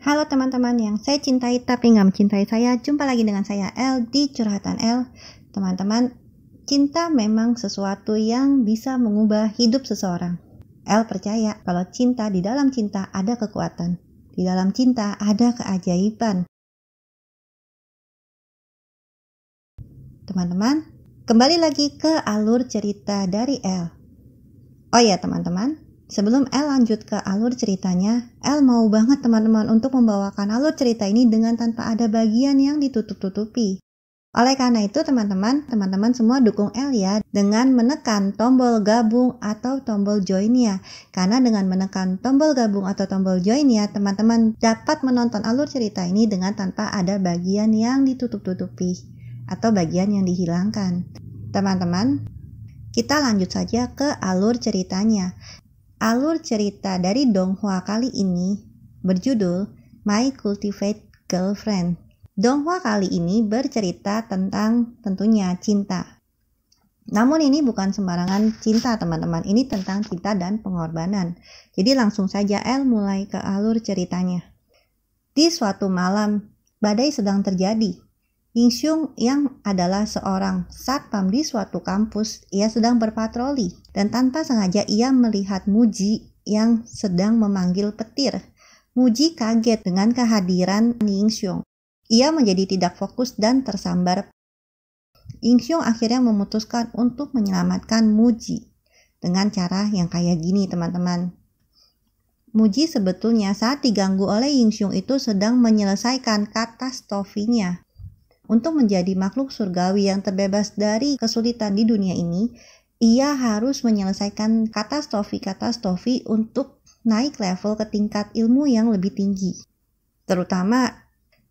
Halo teman-teman yang saya cintai tapi nggak mencintai saya. Jumpa lagi dengan saya El di Curhatan El. Teman-teman, cinta memang sesuatu yang bisa mengubah hidup seseorang. El percaya kalau cinta, di dalam cinta ada kekuatan. Di dalam cinta ada keajaiban. Teman-teman, kembali lagi ke alur cerita dari El. Oh ya teman-teman, sebelum El lanjut ke alur ceritanya, El mau banget teman-teman untuk membawakan alur cerita ini dengan tanpa ada bagian yang ditutup-tutupi. Oleh karena itu teman-teman semua dukung El ya dengan menekan tombol gabung atau tombol join-nya. Karena dengan menekan tombol gabung atau tombol join-nya, teman-teman dapat menonton alur cerita ini dengan tanpa ada bagian yang ditutup-tutupi atau bagian yang dihilangkan. Teman-teman, kita lanjut saja ke alur ceritanya. Alur cerita dari Donghua kali ini berjudul My Cultivate Girlfriend. Donghua kali ini bercerita tentang tentunya cinta. Namun ini bukan sembarangan cinta teman-teman, ini tentang cinta dan pengorbanan. Jadi langsung saja El mulai ke alur ceritanya. Di suatu malam, badai sedang terjadi. Yingxiong yang adalah seorang satpam di suatu kampus, ia sedang berpatroli dan tanpa sengaja ia melihat Muji yang sedang memanggil petir. Muji kaget dengan kehadiran Yingxiong. Ia menjadi tidak fokus dan tersambar. Yingxiong akhirnya memutuskan untuk menyelamatkan Muji dengan cara yang kayak gini teman-teman. Muji sebetulnya saat diganggu oleh Yingxiong itu sedang menyelesaikan katastrofinya. Untuk menjadi makhluk surgawi yang terbebas dari kesulitan di dunia ini, ia harus menyelesaikan katastrofi untuk naik level ke tingkat ilmu yang lebih tinggi. Terutama,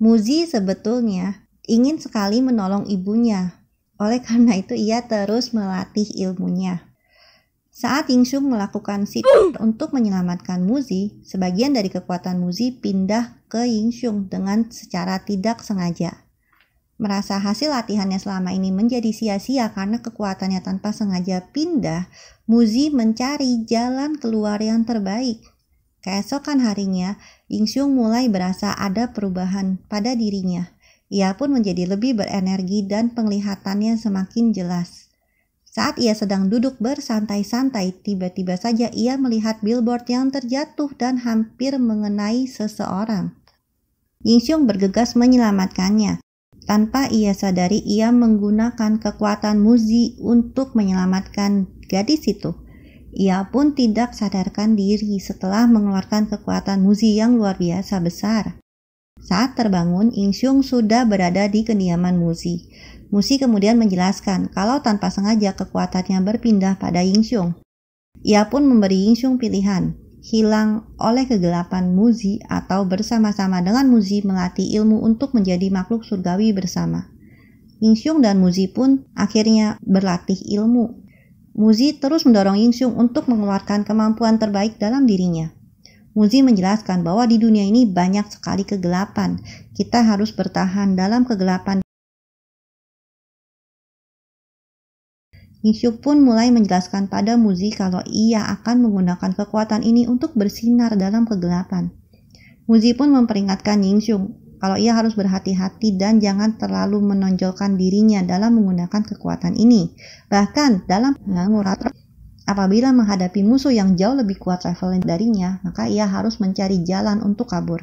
Muji sebetulnya ingin sekali menolong ibunya. Oleh karena itu, ia terus melatih ilmunya. Saat Yingxiong melakukan sihir untuk menyelamatkan Muji, sebagian dari kekuatan Muji pindah ke Yingxiong dengan secara tidak sengaja. Merasa hasil latihannya selama ini menjadi sia-sia karena kekuatannya tanpa sengaja pindah, Muji mencari jalan keluar yang terbaik. Keesokan harinya, Yingxiong mulai berasa ada perubahan pada dirinya. Ia pun menjadi lebih berenergi dan penglihatannya semakin jelas. Saat ia sedang duduk bersantai-santai, tiba-tiba saja ia melihat billboard yang terjatuh dan hampir mengenai seseorang. Yingxiong bergegas menyelamatkannya. Tanpa ia sadari, ia menggunakan kekuatan Muji untuk menyelamatkan gadis itu. Ia pun tidak sadarkan diri setelah mengeluarkan kekuatan Muji yang luar biasa besar. Saat terbangun, Yingxiong sudah berada di kediaman Muji. Muji kemudian menjelaskan kalau tanpa sengaja kekuatannya berpindah pada Yingxiong. Ia pun memberi Yingxiong pilihan, hilang oleh kegelapan Muji atau bersama-sama dengan Muji melatih ilmu untuk menjadi makhluk surgawi bersama. Yingxiong dan Muji pun akhirnya berlatih ilmu. Muji terus mendorong Yingxiong untuk mengeluarkan kemampuan terbaik dalam dirinya. Muji menjelaskan bahwa di dunia ini banyak sekali kegelapan. Kita harus bertahan dalam kegelapan. Yingxiong pun mulai menjelaskan pada Muji kalau ia akan menggunakan kekuatan ini untuk bersinar dalam kegelapan. Muji pun memperingatkan Yingxiong kalau ia harus berhati-hati dan jangan terlalu menonjolkan dirinya dalam menggunakan kekuatan ini. Bahkan dalam pengangguran, apabila menghadapi musuh yang jauh lebih kuat levelnya darinya, maka ia harus mencari jalan untuk kabur.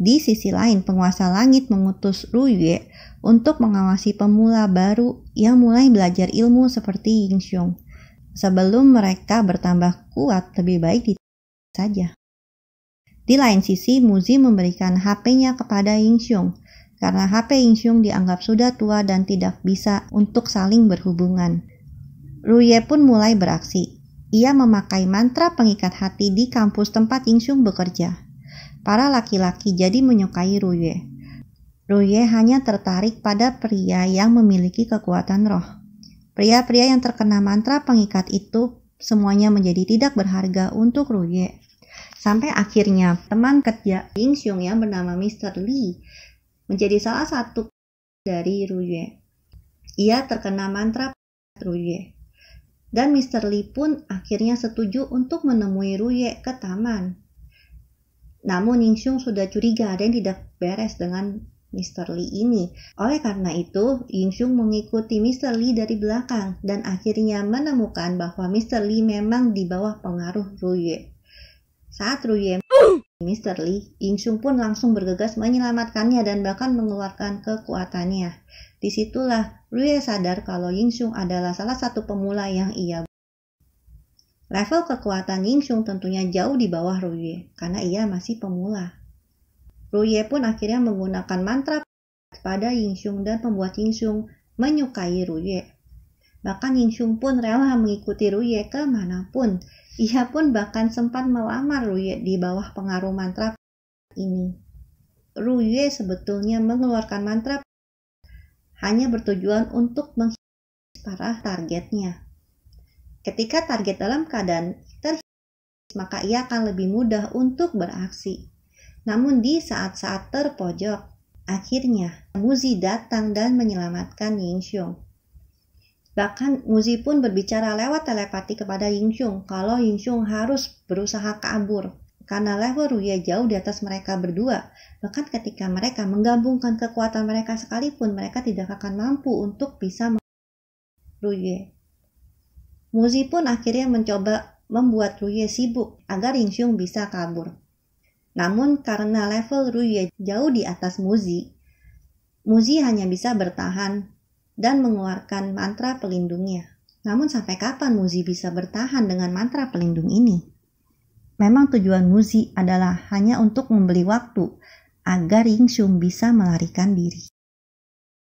Di sisi lain, penguasa langit mengutus Ruye untuk mengawasi pemula baru yang mulai belajar ilmu seperti Yingxiong. Sebelum mereka bertambah kuat, lebih baik saja. Di lain sisi, Muji memberikan HP-nya kepada Yingxiong karena HP Yingxiong dianggap sudah tua dan tidak bisa untuk saling berhubungan. Ruye pun mulai beraksi. Ia memakai mantra pengikat hati di kampus tempat Yingxiong bekerja. Para laki-laki jadi menyukai Ruye. Ruye hanya tertarik pada pria yang memiliki kekuatan roh. Pria-pria yang terkena mantra pengikat itu semuanya menjadi tidak berharga untuk Ruye. Sampai akhirnya teman kerja Yingxiong yang bernama Mr. Lee menjadi salah satu dari Ruye. Ia terkena mantra Ruye. Dan Mr. Lee pun akhirnya setuju untuk menemui Ruye ke taman. Namun Yingxiong sudah curiga ada yang tidak beres dengan Mr. Lee ini. Oleh karena itu, Yingxiong mengikuti Mr. Lee dari belakang dan akhirnya menemukan bahwa Mr. Lee memang di bawah pengaruh Ruye. Saat Ruye Mr. Lee, Yingxiong pun langsung bergegas menyelamatkannya dan bahkan mengeluarkan kekuatannya. Disitulah Ruye sadar kalau Yingxiong adalah salah satu pemula yang ia. Level kekuatan Yingxiong tentunya jauh di bawah Ruye karena ia masih pemula. Ruye pun akhirnya menggunakan mantra pada Yingxiong dan membuat Yingxiong menyukai Ruye. Bahkan Yingxiong pun rela mengikuti Ruye kemanapun. Ia pun bahkan sempat melamar Ruye di bawah pengaruh mantra ini. Ruye sebetulnya mengeluarkan mantra hanya bertujuan untuk menghipnotis para targetnya. Ketika target dalam keadaan terhipnotis, maka ia akan lebih mudah untuk beraksi. Namun di saat-saat terpojok, akhirnya Muzi datang dan menyelamatkan Yingxiong. Bahkan Muzi pun berbicara lewat telepati kepada Yingxiong kalau Yingxiong harus berusaha kabur karena level Ruye jauh di atas mereka berdua. Bahkan ketika mereka menggabungkan kekuatan mereka sekalipun, mereka tidak akan mampu untuk bisa Ruye. Muzi pun akhirnya mencoba membuat Ruye sibuk agar Yingxiong bisa kabur. Namun karena level Ruye jauh di atas Muzi hanya bisa bertahan dan mengeluarkan mantra pelindungnya. Namun sampai kapan Muzi bisa bertahan dengan mantra pelindung ini? Memang tujuan Muzi adalah hanya untuk membeli waktu agar Yingxiong bisa melarikan diri.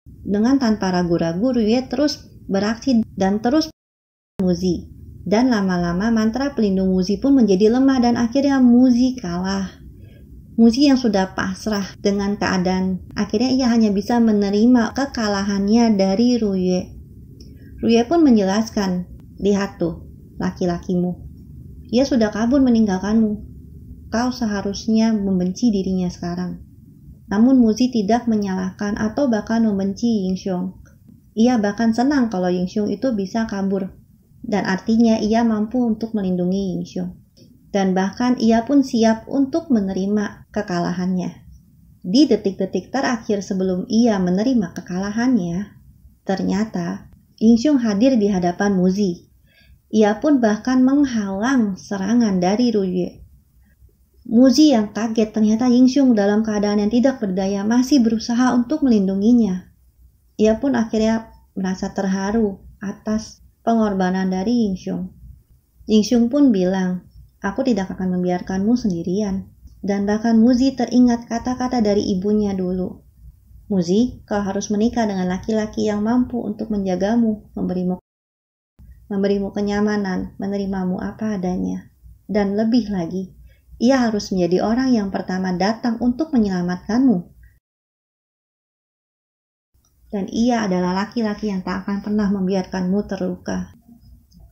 Dengan tanpa ragu-ragu, Ruye terus beraksi dan terus Muzi. Dan lama-lama mantra pelindung Muzi pun menjadi lemah dan akhirnya Muzi kalah. Muzi yang sudah pasrah dengan keadaan, akhirnya ia hanya bisa menerima kekalahannya dari Ruye. Ruye pun menjelaskan, lihat tuh, laki-lakimu. Ia sudah kabur meninggalkanmu. Kau seharusnya membenci dirinya sekarang. Namun Muzi tidak menyalahkan atau bahkan membenci Yingxiong. Ia bahkan senang kalau Yingxiong itu bisa kabur. Dan artinya ia mampu untuk melindungi Yingxiong. Dan bahkan ia pun siap untuk menerima kekalahannya. Di detik-detik terakhir sebelum ia menerima kekalahannya, ternyata Yingxiong hadir di hadapan Muzi. Ia pun bahkan menghalang serangan dari Ruye. Muzi yang kaget ternyata Yingxiong dalam keadaan yang tidak berdaya masih berusaha untuk melindunginya. Ia pun akhirnya merasa terharu atas pengorbanan dari Yingxiong. Yingxiong pun bilang, aku tidak akan membiarkanmu sendirian. Dan bahkan Muzi teringat kata-kata dari ibunya dulu. Muzi, kau harus menikah dengan laki-laki yang mampu untuk menjagamu, memberimu kenyamanan, menerimamu apa adanya. Dan lebih lagi, ia harus menjadi orang yang pertama datang untuk menyelamatkanmu. Dan ia adalah laki-laki yang tak akan pernah membiarkanmu terluka.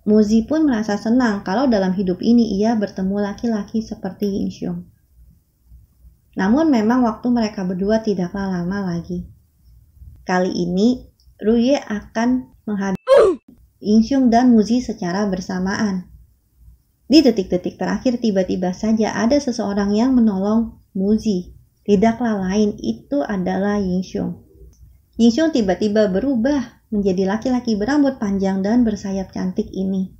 Muzi pun merasa senang kalau dalam hidup ini ia bertemu laki-laki seperti Yingxiong. Namun memang waktu mereka berdua tidaklah lama lagi. Kali ini Ruye akan menghadapi Yingxiong dan Muzi secara bersamaan. Di detik-detik terakhir tiba-tiba saja ada seseorang yang menolong Muzi. Tidaklah lain, itu adalah Yingxiong. Yingxiong tiba-tiba berubah menjadi laki-laki berambut panjang dan bersayap cantik ini.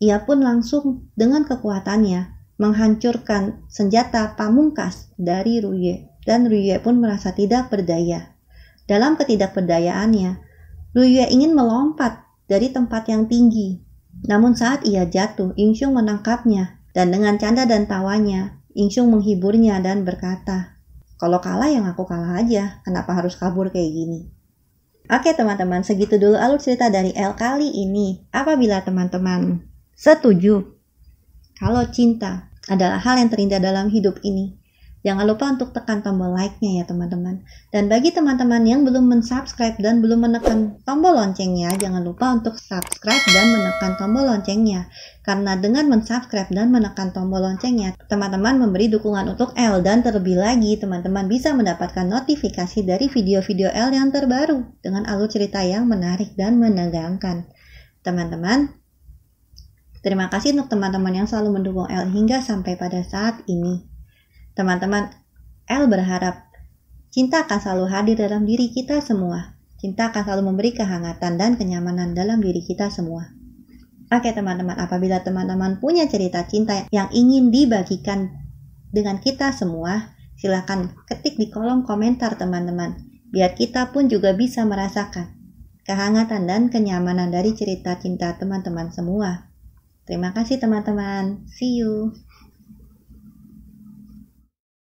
Ia pun langsung dengan kekuatannya menghancurkan senjata pamungkas dari Ruye, dan Ruye pun merasa tidak berdaya. Dalam ketidakberdayaannya, Ruye ingin melompat dari tempat yang tinggi. Namun saat ia jatuh, Yingxiong menangkapnya, dan dengan canda dan tawanya, Yingxiong menghiburnya dan berkata, kalau kalah yang aku kalah aja, kenapa harus kabur kayak gini? Oke teman-teman, segitu dulu alur cerita dari El kali ini. Apabila teman-teman setuju kalau cinta adalah hal yang terindah dalam hidup ini, jangan lupa untuk tekan tombol like-nya ya teman-teman. Dan bagi teman-teman yang belum mensubscribe dan belum menekan tombol loncengnya, jangan lupa untuk subscribe dan menekan tombol loncengnya. Karena dengan mensubscribe dan menekan tombol loncengnya, teman-teman memberi dukungan untuk El, dan terlebih lagi teman-teman bisa mendapatkan notifikasi dari video-video El yang terbaru dengan alur cerita yang menarik dan menegangkan. Teman-teman, terima kasih untuk teman-teman yang selalu mendukung El hingga sampai pada saat ini. Teman-teman, El berharap cinta akan selalu hadir dalam diri kita semua. Cinta akan selalu memberi kehangatan dan kenyamanan dalam diri kita semua. Oke teman-teman, apabila teman-teman punya cerita cinta yang ingin dibagikan dengan kita semua, silakan ketik di kolom komentar teman-teman, biar kita pun juga bisa merasakan kehangatan dan kenyamanan dari cerita cinta teman-teman semua. Terima kasih teman-teman, see you.